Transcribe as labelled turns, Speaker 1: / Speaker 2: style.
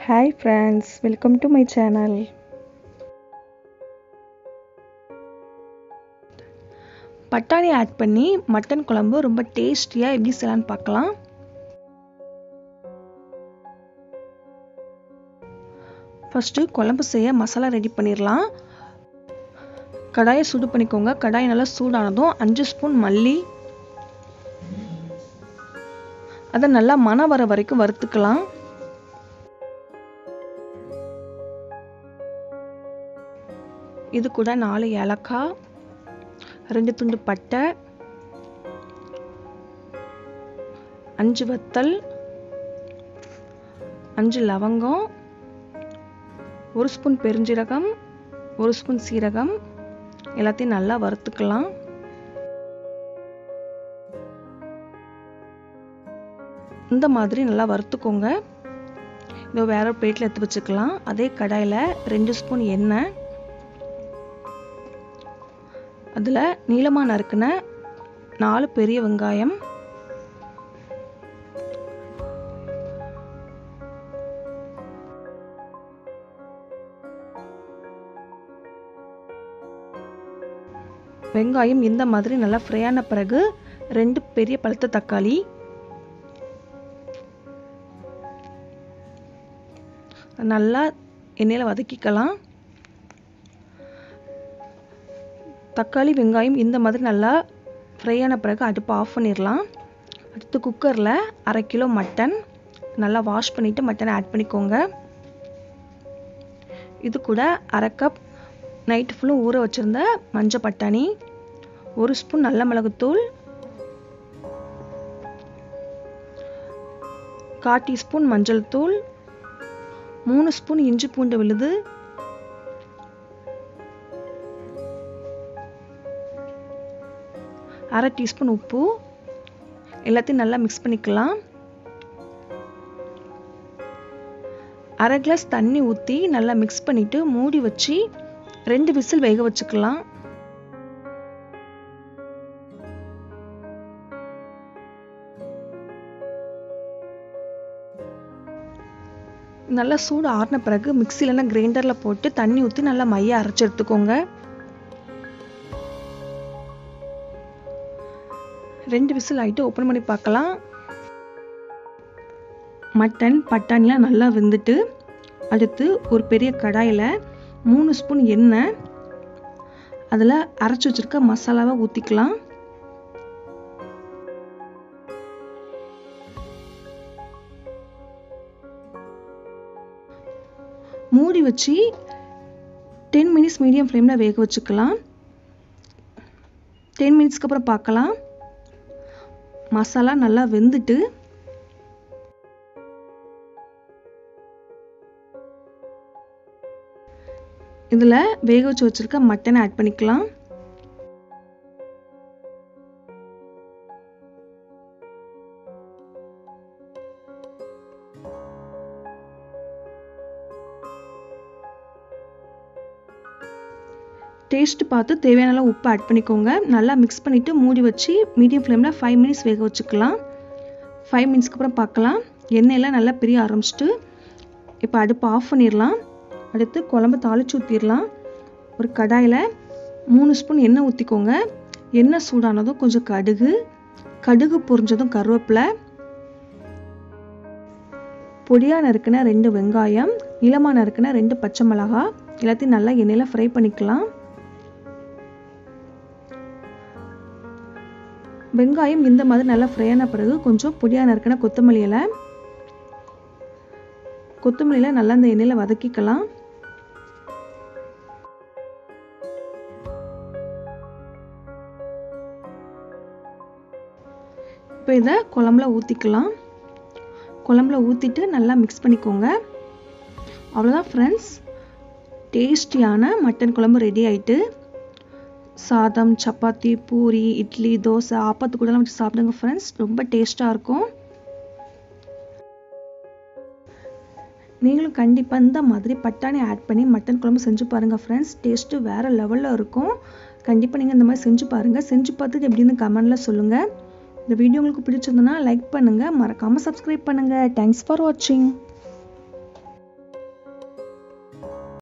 Speaker 1: Hi friends, welcome to my channel. பட்டாணி add பண்ணி mutton குழம்பு ரொம்ப டேஸ்டியா எப்படி செய்யலாம்னு பார்க்கலாம். ஃபர்ஸ்ட் குழம்பு செய்ய மசாலா ரெடி பண்ணிரலாம். கடாயை சூடு பண்ணிக்கோங்க. கடாய் நல்லா சூடானதும் 5 ஸ்பூன் மல்லி, அதை நல்லா மணம் வர வரைக்கும் வறுத்துக்கலாம். இது கூட 4 ஏலக்காய், 2 துண்டு பட்டை, 5 வத்தல், 5 லவங்கம், 1 ஸ்பூன் பெருஞ்சீரகம், 1 ஸ்பூன் சீரகம் எல்லாத்தையும் நல்லா வறுத்துக்கலாம். இந்த மாதிரி நல்லா வறுத்துக்கோங்க. இதை வேற ஒரு பிளேட்ல எடுத்து வச்சுக்கலாம். அதே கடாயில 2 ஸ்பூன் எண்ணெய், அதுல நீளமா நறுக்குன 4 பெரிய வெங்காயம், வெங்காயம் இந்த மாதிரி நல்லா ஃப்ரை ஆன பிறகு 2 பெரிய பழுத்த தக்காளி, நல்லா எண்ணெயில வதக்கிக்கலாம். தக்காளி வெங்காயம் இந்த மாதிரி நல்லா ஃப்ரை ஆன பிறகு அடுப்பை ஆஃப் பண்ணிடலாம். அடுத்து குக்கரில் 1/2 கிலோ மட்டன் நல்லா வாஷ் பண்ணிவிட்டு மட்டனை ஆட் பண்ணிக்கோங்க. இது கூட 1/2 கப் நைட்டு ஃபுல்லும் ஊற வச்சுருந்த மஞ்சள் பட்டாணி, 1 ஸ்பூன் நல்ல மிளகுத்தூள், 1/4 டீஸ்பூன் மஞ்சள் தூள், 3 ஸ்பூன் இஞ்சி பூண்டு விழுது, 1/2 டீஸ்பூன் உப்பு எல்லாத்தையும் நல்லா மிக்ஸ் பண்ணிக்கலாம். 1/2 கிளாஸ் தண்ணி ஊற்றி நல்லா மிக்ஸ் பண்ணிட்டு மூடி வச்சு 2 விசில் வேக வச்சுக்கலாம். நல்லா சூடு ஆறின பிறகு மிக்சியில் கிரைண்டரில் போட்டு தண்ணி ஊற்றி நல்லா மைய அரைச்சி எடுத்துக்கோங்க. 2 விசில் ஆகிட்டு ஓப்பன் பண்ணி பார்க்கலாம். மட்டன் பட்டாணிலாம் நல்லா வெந்துட்டு, அடுத்து ஒரு பெரிய கடாயில் 3 ஸ்பூன் எண்ணெய், அதில் அரைச்சி வச்சிருக்க மசாலாவை ஊற்றிக்கலாம். மூடி வச்சு 10 மினிட்ஸ் மீடியம் ஃப்ளேமில் வேக வச்சுக்கலாம். 10 மினிட்ஸ்க்கு அப்புறம் பார்க்கலாம். மசாலா நல்லா வெந்துட்டு இதில் வேக வச்சு வச்சிருக்க மட்டனை ஆட் பண்ணிக்கலாம். டேஸ்ட் பார்த்து தேவையான உப்பு ஆட் பண்ணிக்கோங்க. நல்லா மிக்ஸ் பண்ணிவிட்டு மூடி வச்சு மீடியம் ஃப்ளேமில் 5 மினிட்ஸ் வேக வச்சுக்கலாம். 5 மினிட்ஸ்க்கு அப்புறம் பார்க்கலாம். எண்ணெயெல்லாம் நல்லா பிரிய ஆரம்பிச்சிட்டு இப்போ அடுப்பு ஆஃப் பண்ணிடலாம். அடுத்து குழம்பு தாளிச்சு ஊற்றிடலாம். ஒரு கடாயில் 3 ஸ்பூன் எண்ணெய் ஊற்றிக்கோங்க. எண்ணெய் சூடானதும் கொஞ்சம் கடுகு பொரிஞ்சதும் கருவேப்பிலை, பொடியாக நறுக்கின 2 வெங்காயம், நீளமாக நறுக்கின 2 பச்சை மிளகாய் எல்லாத்தையும் நல்லா எண்ணெயில் ஃப்ரை பண்ணிக்கலாம். வெங்காயம் இந்த மாதிரி நல்லா ஃப்ரை ஆன பிறகு கொஞ்சம் பொடியாக நறுக்கின கொத்தமல்லி இலை நல்லா இந்த எண்ணெயில் வதக்கிக்கலாம். இப்போ இதை குழம்புல ஊற்றிக்கலாம். குழம்புல ஊற்றிட்டு நல்லா மிக்ஸ் பண்ணிக்கோங்க. அவ்வளோதான் ஃப்ரெண்ட்ஸ், டேஸ்டியான மட்டன் குழம்பு ரெடி ஆயிட்டு. சாதம், சப்பாத்தி, பூரி, இட்லி, தோசை, ஆப்பத்து கூடலாம் வச்சு சாப்பிடுங்க ஃப்ரெண்ட்ஸ். ரொம்ப டேஸ்ட்டாக இருக்கும். நீங்களும் கண்டிப்பாக இந்த மாதிரி பட்டாணி ஆட் பண்ணி மட்டன் குழம்பு செஞ்சு பாருங்கள் ஃப்ரெண்ட்ஸ். டேஸ்ட்டு வேறு லெவலில் இருக்கும். கண்டிப்பாக நீங்கள் இந்த மாதிரி செஞ்சு பாருங்கள். செஞ்சு பார்த்துட்டு எப்படின்னு கமெண்டில் சொல்லுங்கள். இந்த வீடியோ உங்களுக்கு பிடிச்சிருந்ததுன்னா லைக் பண்ணுங்கள், மறக்காமல் சப்ஸ்கிரைப் பண்ணுங்கள். தேங்க்ஸ் ஃபார் வாட்சிங்.